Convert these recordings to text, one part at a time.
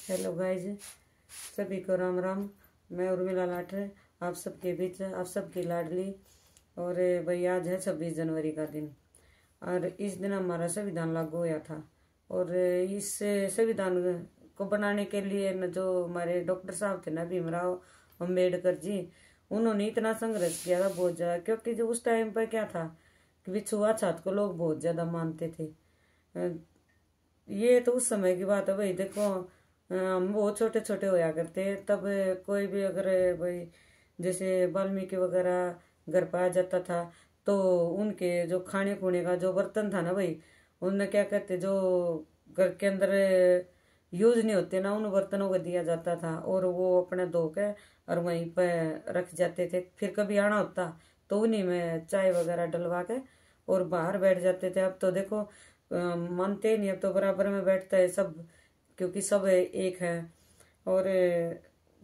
Hello guys, सभी को राम राम। मैं उर्मिला लाठर, आप सबके बीच आप सबकी लाडली। और भाई आज है 26 जनवरी का दिन और इस दिन हमारा संविधान लागू हुआ था। और इस संविधान को बनाने के लिए न जो हमारे डॉक्टर साहब थे ना, भीमराव अम्बेडकर जी, उन्होंने इतना संघर्ष किया था बहुत ज़्यादा। क्योंकि जो उस टाइम पर क्या था कि छुआछूत को लोग बहुत ज़्यादा मानते थे। ये तो उस समय की बात है भाई। देखो हम बहुत छोटे छोटे होया करते तब कोई भी अगर भाई जैसे वाल्मीकि वगैरह घर पर आ जाता था तो उनके जो खाने खुने का जो बर्तन था ना भाई, उनने क्या कहते जो घर के अंदर यूज नहीं होते ना, उन बर्तनों को दिया जाता था और वो अपने धो के और वहीं पर रख जाते थे। फिर कभी आना होता तो उन्हीं में चाय वगैरह डलवा के और बाहर बैठ जाते थे। अब तो देखो मानते ही नहीं, अब तो बराबर में बैठता है सब, क्योंकि सब एक है। और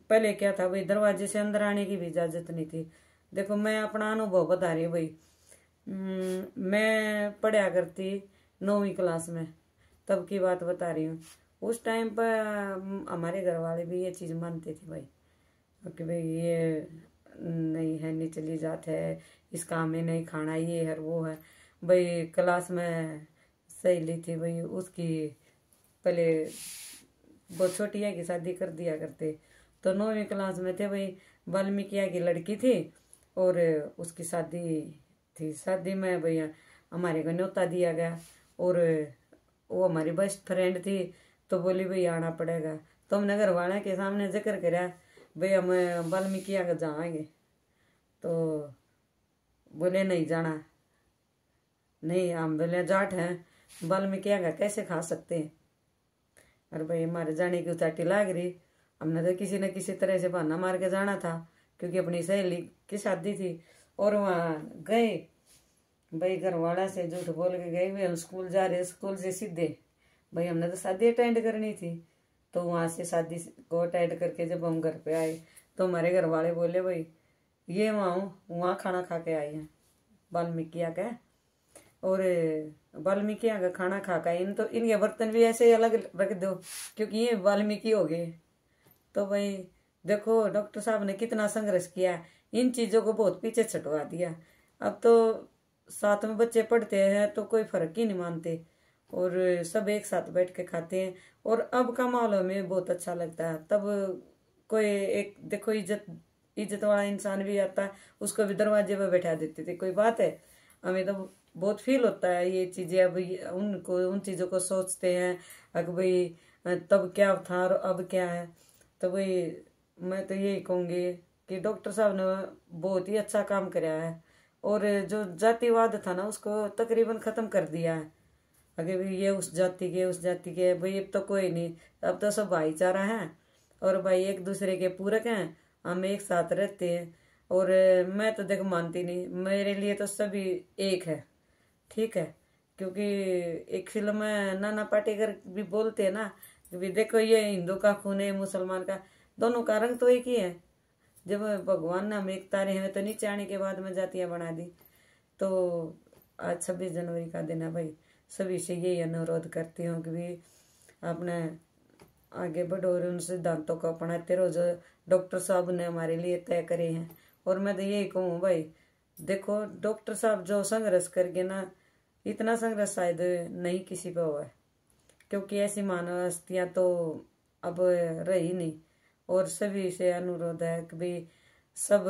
पहले क्या था भाई, दरवाजे से अंदर आने की भी इजाजत नहीं थी। देखो मैं अपना अनुभव बता रही हूँ भाई। मैं पढ़ा करती 9वीं क्लास में, तब की बात बता रही हूँ। उस टाइम पर हमारे घर वाले भी ये चीज़ मानते थे भाई कि भाई ये नहीं है, निचली जात है, इस काम में नहीं खाना, ये है वो है भाई। क्लास में सहेली थी भाई, उसकी पहले बहुत छोटी है की शादी कर दिया करते। तो 9वीं क्लास में थे भाई, वाल्मीकि की लड़की थी और उसकी शादी थी। शादी में भैया हमारे को न्योता दिया गया और वो हमारी बेस्ट फ्रेंड थी तो बोली भाई आना पड़ेगा। तो हमने घर वाले के सामने जिक्र करा भाई हम वाल्मीकि का जाएंगे। तो बोले नहीं जाना, नहीं हम बोले जाट हैं, वाल्मीकि का कैसे खा सकते हैं। और भाई हमारे जाने की उचाटी लाग रही। हमने तो किसी न किसी तरह से बहाना मार के जाना था क्योंकि अपनी सहेली की शादी थी। और वहाँ गए भाई, घर वाला से झूठ बोल के गए भाई हम स्कूल जा रहे। स्कूल से सीधे भाई हमने तो शादी अटेंड करनी थी। तो वहाँ से शादी को अटेंड करके जब हम घर पे आए तो हमारे घर वाले बोले भाई ये वहाँ खाना खा के आई हैं वाल्मीकि का। और वाल्मीकि का खाना खा का इन तो इनके बर्तन भी ऐसे अलग रख दो क्योंकि ये वाल्मीकि हो गए। तो भाई देखो डॉक्टर साहब ने कितना संघर्ष किया, इन चीज़ों को बहुत पीछे छटवा दिया। अब तो साथ में बच्चे पढ़ते हैं तो कोई फर्क ही नहीं मानते और सब एक साथ बैठ के खाते हैं। और अब का माहौल हमें बहुत अच्छा लगता है। तब कोई एक देखो इज्जत इज्जत वाला इंसान भी आता है, उसको भी दरवाजे पर बैठा देते थे। कोई बात है, हमें तो बहुत फील होता है ये चीजें। अब उनको उन चीजों को सोचते हैं कि भाई तब क्या था और अब क्या है। तो भाई मैं तो यही कहूंगी कि डॉक्टर साहब ने बहुत ही अच्छा काम कराया है और जो जातिवाद था ना उसको तकरीबन खत्म कर दिया है। अगर ये उस जाति के उस जाति के भाई अब तो कोई नहीं, अब तो सब भाईचारा है और भाई एक दूसरे के पूरक हैं, हम एक साथ रहते हैं। और मैं तो देख मानती नहीं, मेरे लिए तो सभी एक है, ठीक है। क्योंकि एक फिल्म में नाना पाटेकर भी बोलते हैं ना कि भी देखो ये हिंदू का खून है मुसलमान का, दोनों का रंग तो एक ही है। जब भगवान ने हमें एक तारे हैं तो नीचे आने के बाद में जातियां बना दी। तो आज 26 जनवरी का दिन है भाई, सभी से यही अनुरोध करती हूँ कि भी अपने आगे बढ़ो और उन सिद्धांतों को अपनाते रहो जो डॉक्टर साहब ने हमारे लिए तय करे हैं। और मैं तो यही कहूँ भाई, देखो डॉक्टर साहब जो संघर्ष करके ना, इतना संघर्ष शायद नहीं किसी पे हुआ है क्योंकि ऐसी मानव हस्तियाँ तो अब रही नहीं। और सभी से अनुरोध है कि भाई सब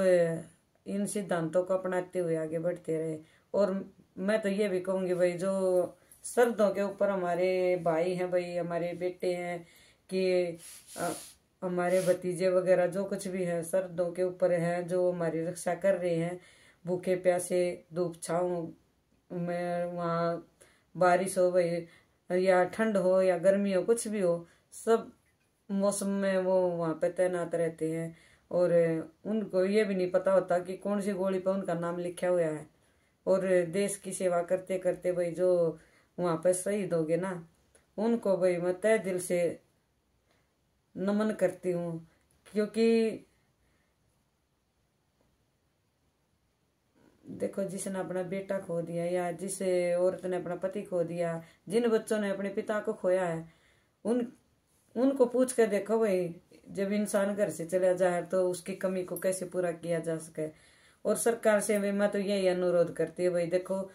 इन सिद्धांतों को अपनाते हुए आगे बढ़ते रहे। और मैं तो ये भी कहूँगी भाई जो शर्तों के ऊपर हमारे भाई हैं भाई, हमारे बेटे हैं कि हमारे भतीजे वगैरह जो कुछ भी है शर्तों के ऊपर है, जो हमारी रक्षा कर रहे हैं भूखे प्यासे धूप छाँव में, वहाँ बारिश हो भाई या ठंड हो या गर्मी हो कुछ भी हो, सब मौसम में वो वहाँ पे तैनात रहते हैं। और उनको ये भी नहीं पता होता कि कौन सी गोली पे उनका नाम लिखा हुआ है। और देश की सेवा करते करते भाई जो वहाँ पे शहीद हो गए ना, उनको भाई मैं तहे दिल से नमन करती हूँ। क्योंकि देखो जिसने अपना बेटा खो दिया या जिस औरत ने अपना पति खो दिया, जिन बच्चों ने अपने पिता को खोया है, उन उनको पूछ कर देखो भाई, जब इंसान घर से चला जाए तो उसकी कमी को कैसे पूरा किया जा सके। और सरकार से भी मैं तो यही अनुरोध करती है भाई, देखो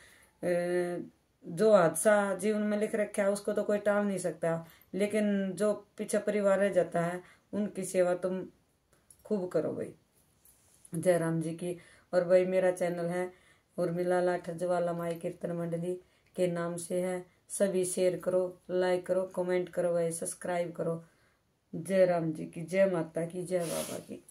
जो हादसा जीवन में लिख रखा है उसको तो कोई टाल नहीं सकता, लेकिन जो पीछे परिवार रह जाता है उनकी सेवा तुम खूब करो भाई। जयराम जी की। और भाई मेरा चैनल है उर्मिला लाठर ज्वाला माई कीर्तन मंडली के नाम से है, सभी शेयर करो, लाइक करो, कमेंट करो भाई, सब्सक्राइब करो। जय राम जी की, जय माता की, जय बाबा की।